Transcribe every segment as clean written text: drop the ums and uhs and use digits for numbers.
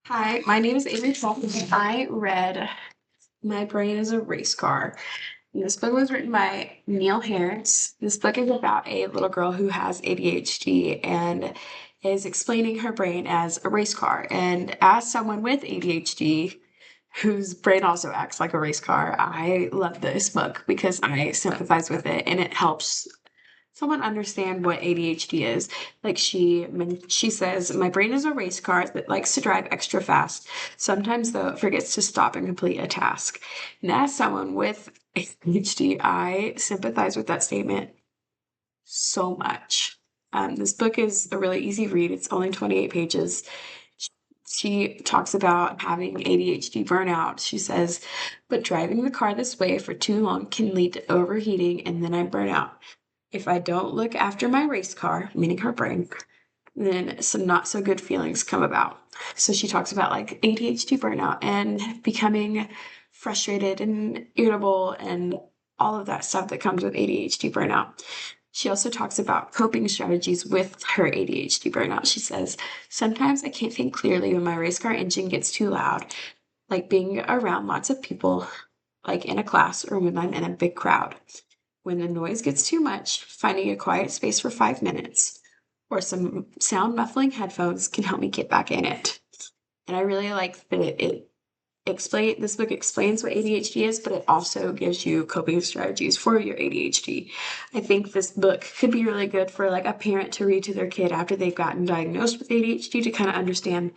Hi, my name is Amy Fulton. I read My Brain is a Race Car. And this book was written by Neil Harris. This book is about a little girl who has ADHD and is explaining her brain as a race car. And as someone with ADHD, whose brain also acts like a race car, I love this book because I sympathize with it and it helps someone understand what ADHD is. Like she says, my brain is a race car that likes to drive extra fast. Sometimes though it forgets to stop and complete a task. And as someone with ADHD, I sympathize with that statement so much. This book is a really easy read. It's only 28 pages. She talks about having ADHD burnout. She says, but driving the car this way for too long can lead to overheating and then I burn out. If I don't look after my race car, meaning her brain, then some not so good feelings come about. So she talks about like ADHD burnout and becoming frustrated and irritable and all of that stuff that comes with ADHD burnout. She also talks about coping strategies with her ADHD burnout. She says, sometimes I can't think clearly when my race car engine gets too loud, like being around lots of people, like in a class or when I'm in a big crowd. When the noise gets too much, finding a quiet space for 5 minutes or some sound muffling headphones can help me get back in it. And I really like that this book explains what ADHD is, but it also gives you coping strategies for your ADHD. I think this book could be really good for like a parent to read to their kid after they've gotten diagnosed with ADHD to kind of understand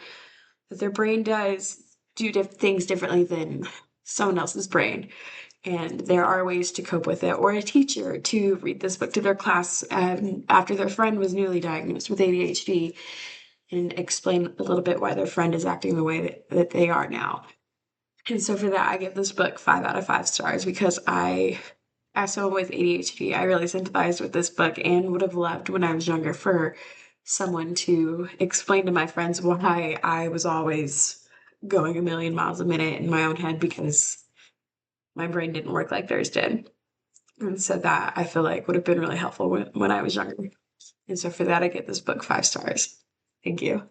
that their brain does do things differently than someone else's brain. And there are ways to cope with it, or a teacher to read this book to their class after their friend was newly diagnosed with ADHD and explain a little bit why their friend is acting the way that they are now. And so for that, I give this book 5 out of 5 stars because as someone with ADHD, I really sympathized with this book and would have loved when I was younger for someone to explain to my friends why I was always going a million miles a minute in my own head because my brain didn't work like theirs did. And so that I feel like would have been really helpful when I was younger. And so for that, I get this book 5 stars. Thank you.